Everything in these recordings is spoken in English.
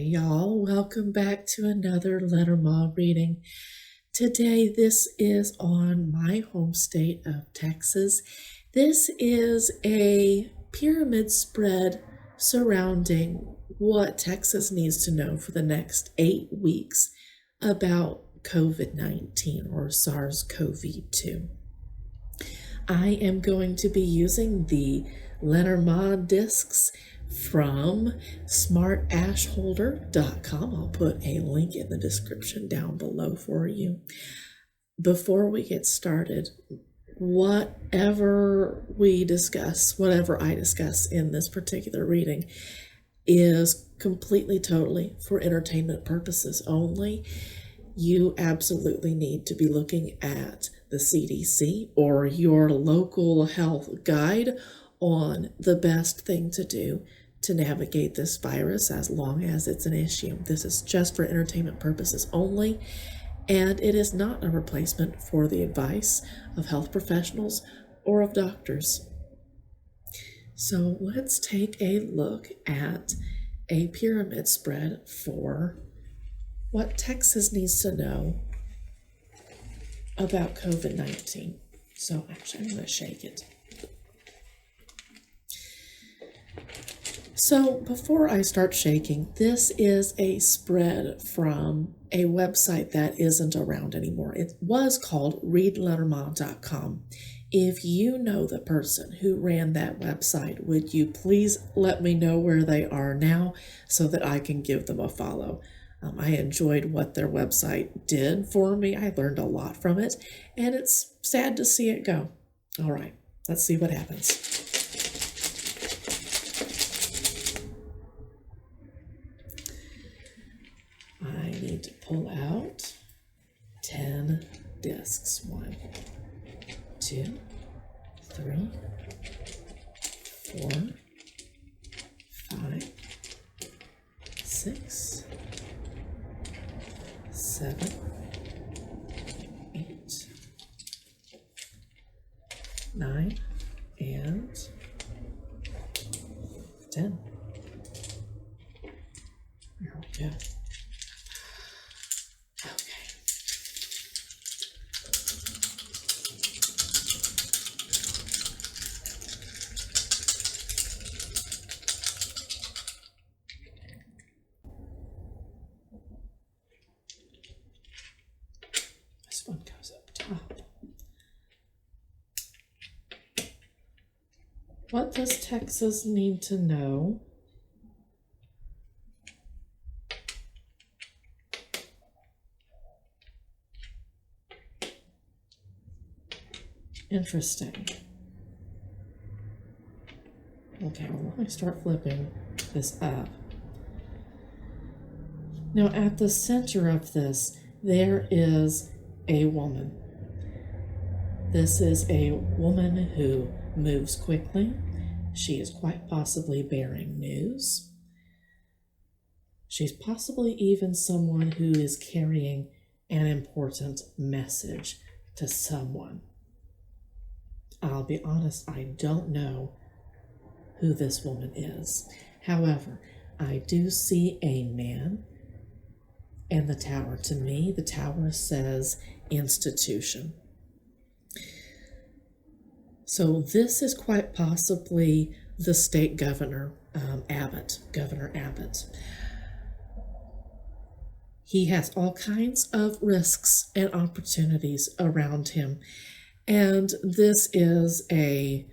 y'all. Welcome back to another Lenormand reading. Today, this is on my home state of Texas. This is a pyramid spread surrounding what Texas needs to know for the next 8 weeks about COVID-19 or SARS-CoV-2. I am going to be using the Lenormand discs from smartashholder.com. I'll put a link in the description down below for you. Before we get started, whatever I discuss in this particular reading is completely, totally for entertainment purposes only. You absolutely need to be looking at the CDC or your local health guide on the best thing to do to navigate this virus as long as it's an issue. This is just for entertainment purposes only, and it is not a replacement for the advice of health professionals or of doctors. So let's take a look at a pyramid spread for what Texas needs to know about COVID-19. So actually, I'm going to shake it. So before I start shaking, this is a spread from a website that isn't around anymore. It was called readlenormand.com. If you know the person who ran that website, would you please let me know where they are now so that I can give them a follow? I enjoyed what their website did for me. I learned a lot from it, and it's sad to see it go. All right, let's see what happens. I need to pull out 10 discs. 1, 2, 3, 4, 5, 6, 7, 8, 9, and 10. There we go. One goes up top. What does Texas need to know interesting? Okay, well, let me start flipping this up. Now, at the center of this, there is a woman. This is a woman who moves quickly. She is quite possibly bearing news. She's possibly even someone who is carrying an important message to someone. I'll be honest, I don't know who this woman is. However, I do see a man and the tower. To me, the tower says institution. So this is quite possibly the state governor, Governor Abbott. He has all kinds of risks and opportunities around him, and this is an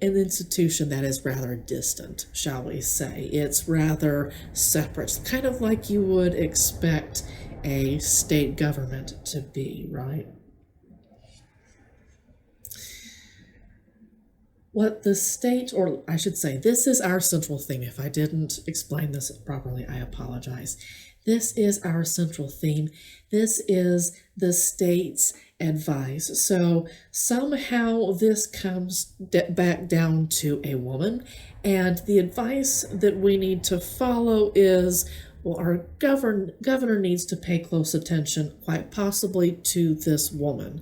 institution that is rather distant, shall we say. It's rather separate, kind of like you would expect a state government to be, right? What the state, or I should say, this is our central theme. If I didn't explain this properly, I apologize. This is our central theme. This is the state's advice. So somehow this comes back down to a woman, and the advice that we need to follow is, well, our governor needs to pay close attention, quite possibly to this woman.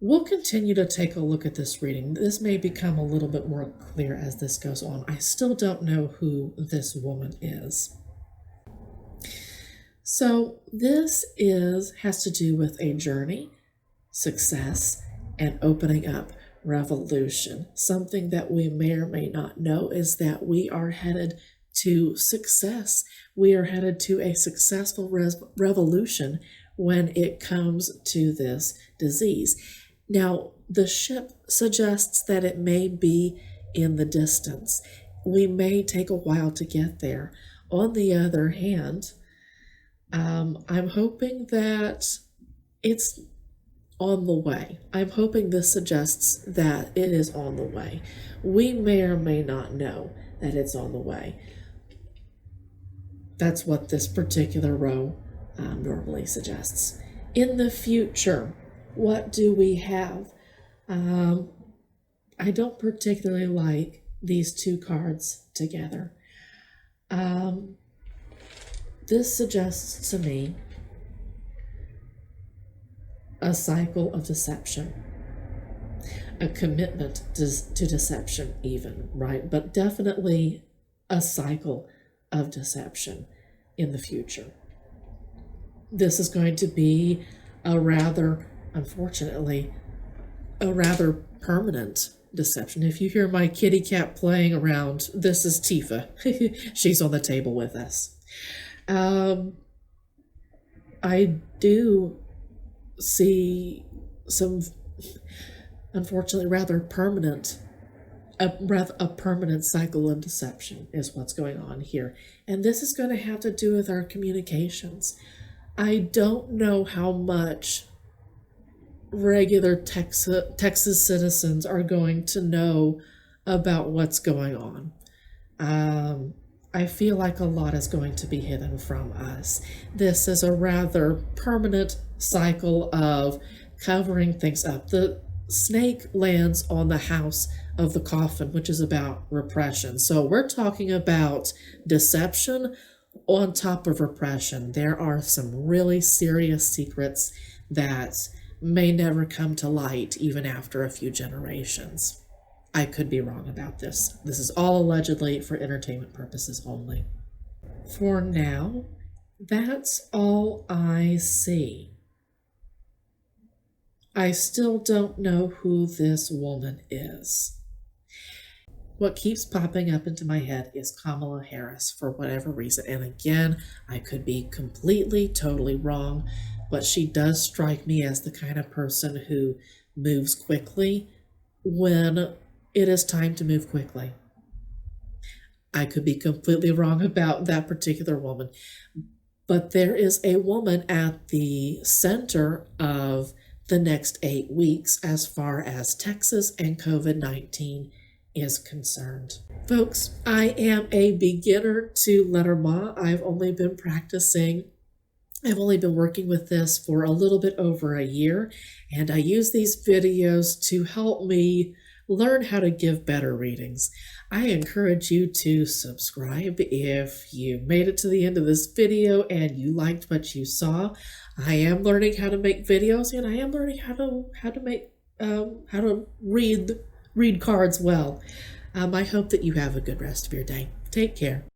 We'll continue to take a look at this reading. This may become a little bit more clear as this goes on. I still don't know who this woman is. So this has to do with a journey, success, and opening up, revolution. Something that we may or may not know is that we are headed to success. We are headed to a successful revolution when it comes to this disease. Now, the ship suggests that it may be in the distance. We may take a while to get there. On the other hand, I'm hoping that it's on the way. I'm hoping this suggests that it is on the way. We may or may not know that it's on the way. That's what this particular row normally suggests. In the future, what do we have? I don't particularly like these two cards together. This suggests to me a cycle of deception, a commitment to deception even, right? But definitely a cycle of deception in the future. This is going to be unfortunately, a rather permanent deception. If you hear my kitty cat playing around, this is Tifa. She's on the table with us. I do see some, unfortunately, rather permanent, a permanent cycle of deception is what's going on here. And this is going to have to do with our communications. I don't know how much regular Texas citizens are going to know about what's going on. I feel like a lot is going to be hidden from us. This is a rather permanent cycle of covering things up. The snake lands on the house of the coffin, which is about repression. So we're talking about deception on top of repression. There are some really serious secrets that may never come to light even after a few generations. I could be wrong about this. This is all allegedly for entertainment purposes only. For now, that's all I see. I still don't know who this woman is. What keeps popping up into my head is Kamala Harris for whatever reason. And again, I could be completely, totally wrong, but she does strike me as the kind of person who moves quickly when it is time to move quickly. I could be completely wrong about that particular woman, but there is a woman at the center of the next 8 weeks as far as Texas and COVID-19 is concerned. Folks, I am a beginner to Lenormand. I've only been working with this for a little bit over a year, and I use these videos to help me learn how to give better readings. I encourage you to subscribe if you made it to the end of this video and you liked what you saw. I am learning how to make videos, and I am learning how to read cards well. I hope that you have a good rest of your day. Take care.